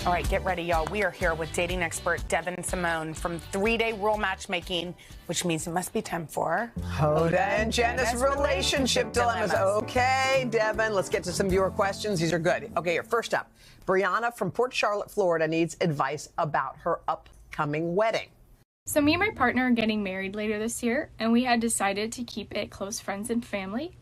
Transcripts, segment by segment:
All right, get ready, y'all. We are here with dating expert Devyn Simone from 3-Day Rural Matchmaking, which means it must be time for Hoda and Jenna's relationship dilemmas. Okay, Devyn, let's get to some viewer questions. These are good. Okay, here, first up, Brianna from Port Charlotte, Florida needs advice about her upcoming wedding. So me and my partner are getting married later this year, and we had decided to keep it close friends and family.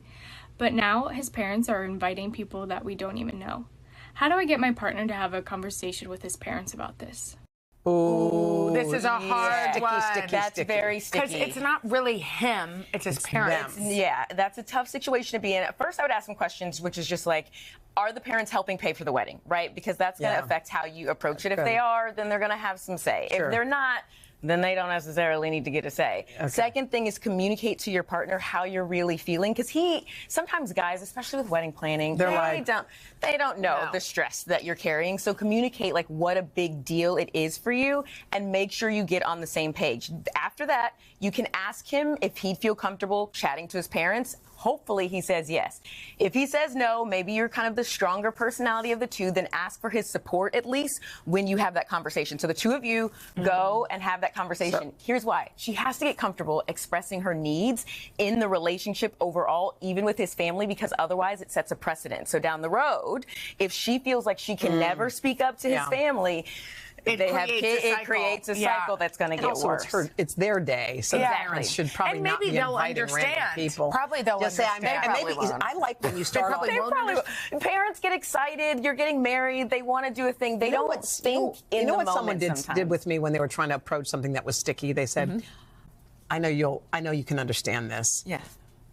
But now his parents are inviting people that we don't even know. How do I get my partner to have a conversation with his parents about this? Ooh, this is a hard one. That's very sticky. Because it's not really him, it's his parents. Yeah, that's a tough situation to be in. At first, I would ask some questions, which is just like, are the parents helping pay for the wedding, right? Because that's going to affect how you approach it. If they are, then they're going to have some say. If they're not, then they don't necessarily need to get a say. Second thing is communicate to your partner how you're really feeling, because sometimes guys, especially with wedding planning, they don't know the stress that you're carrying. So communicate like what a big deal it is for you, and make sure you get on the same page. After that, you can ask him if he'd feel comfortable chatting to his parents. Hopefully he says yes. If he says no, maybe you're kind of the stronger personality of the two, then ask for his support at least when you have that conversation. So the two of you go and have that conversation. Here's why. She has to get comfortable expressing her needs in the relationship overall, even with his family, because otherwise it sets a precedent. So down the road, if she feels like she can never speak up to his family, it creates a cycle that's going to get worse. It's their day, so the parents should probably not be inviting random people. Probably they'll understand. I like when you start off. Parents get excited. You're getting married. They want to do a thing. They don't think in the moment. You know what someone did with me when they were trying to approach something that was sticky? They said, I know you can understand this. Yeah.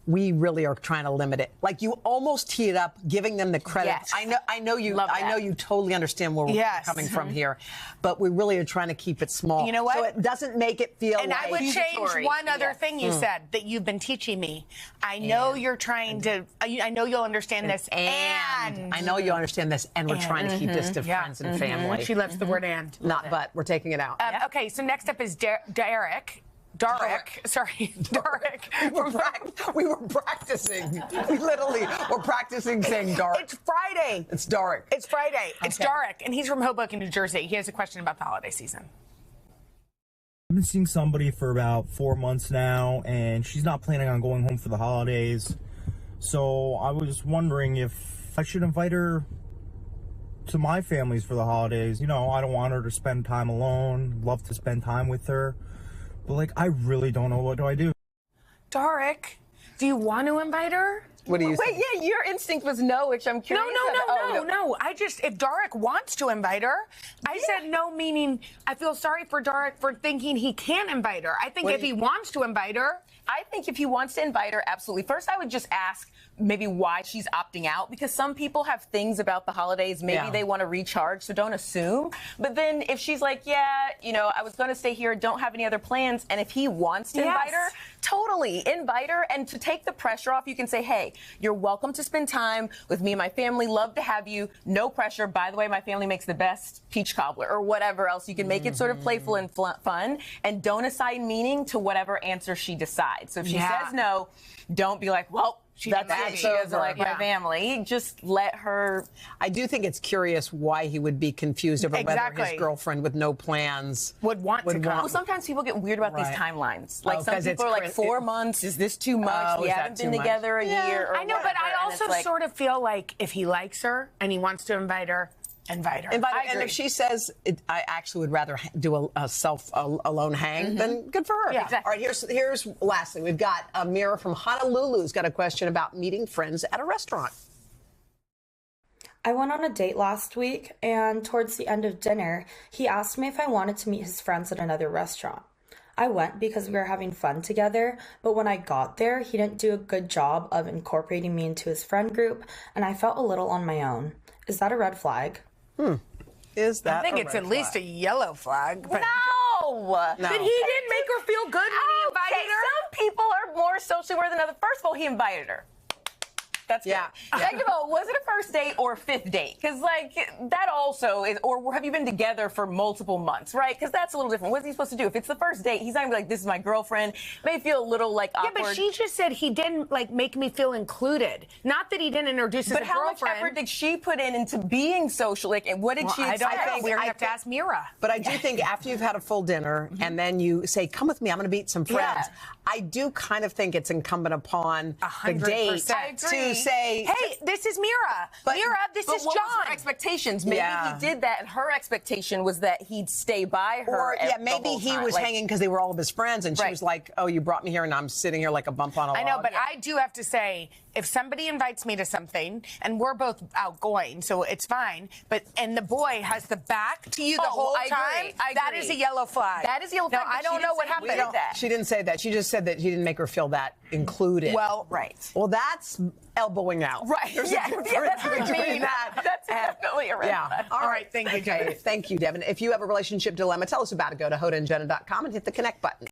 We really are trying to limit it. Like, you almost tee it up, giving them the credit. Yes. I know you totally understand where we're coming from here, but we really are trying to keep it small. You know what? So it doesn't make it feel and I would change one other thing you said that you've been teaching me. I know you're trying to, I know you'll understand this, and I know you'll understand this, and we're trying to keep this to friends and family. She loves the word and. Not but. We're taking it out. Okay, so next up is Darek. We were practicing. We literally were practicing saying dark. It's Friday. It's dark. It's Friday. It's Darek, and he's from Hoboken, New Jersey. He has a question about the holiday season. I've been seeing somebody for about 4 months now, and she's not planning on going home for the holidays. So I was wondering if I should invite her to my family's for the holidays. You know, I don't want her to spend time alone. Love to spend time with her. But, like, I really don't know. What do I do? Darek, do you want to invite her? What do you say? Wait, yeah, your instinct was no, which I'm curious. No. If Darek wants to invite her, I said no, meaning I feel sorry for Darek for thinking he can't invite her. I think if he wants to invite her. I think if he wants to invite her, absolutely. First, I would just ask maybe why she's opting out, because some people have things about the holidays. Maybe they want to recharge, so don't assume. But then if she's like, I was going to stay here, don't have any other plans, and if he wants to invite her, totally invite her. And to take the pressure off, you can say, hey, you're welcome to spend time with me and my family. Love to have you. No pressure. By the way, my family makes the best peach cobbler, or whatever else. You can make it sort of playful and fun, and don't assign meaning to whatever answer she decides. So if she says no, don't be like, well, that's it. She doesn't like my family. Just let her. I do think it's curious why he would be confused over whether his girlfriend with no plans would want to come. Well, sometimes people get weird about these timelines. Like some people are like 4 months. Is this too much? We haven't been together a year. Or I know, but I also sort of feel like if he likes her and he wants to invite her, invite her. And if she says, I actually would rather do a alone hang, then good for her. Yeah, exactly. All right, here's lastly, we've got Amira from Honolulu who's got a question about meeting friends at a restaurant. I went on a date last week, and towards the end of dinner, he asked me if I wanted to meet his friends at another restaurant. I went because we were having fun together, but when I got there, he didn't do a good job of incorporating me into his friend group, and I felt a little on my own. Is that a red flag? Is that I think it's at least a yellow flag. But No. But he didn't make her feel good when he invited her? Some people are more socially aware than others. First of all, he invited her. That's good. Second of all, was it a first date or a fifth date? Because, like, that also is, or have you been together for multiple months, right? Because that's a little different. What's he supposed to do? If it's the first date, he's not going to be like, this is my girlfriend. It may feel a little, like, awkward. Yeah, but she just said he didn't, like, make me feel included. Not that he didn't introduce his girlfriend. But how much effort did she put into being social? Like, and what did she expect? I don't know. We're going to have to ask Mira. But I do think after you've had a full dinner and then you say, come with me, I'm going to meet some friends. I do kind of think it's incumbent upon the date to say, hey, this is Mira. Mira, this is what John. Was her expectations? Maybe he did that, and her expectation was that he'd stay by her. Or maybe he was hanging because they were all of his friends, and she was like, "Oh, you brought me here, and I'm sitting here like a bump on a log." I know, but I do have to say, if somebody invites me to something, and we're both outgoing, so it's fine, and the boy has the back to you the whole time, that is a yellow flag. That is a yellow flag. Now, I don't know what happened. She didn't say that. She just said that he didn't make her feel that included. Well, Well, that's elbowing out. Right. There's that's what I mean. that. That's definitely a red flag. All right. Thank you, Devyn. Thank you, Devyn. If you have a relationship dilemma, tell us about it. Go to HodaandJenna.com and hit the connect button.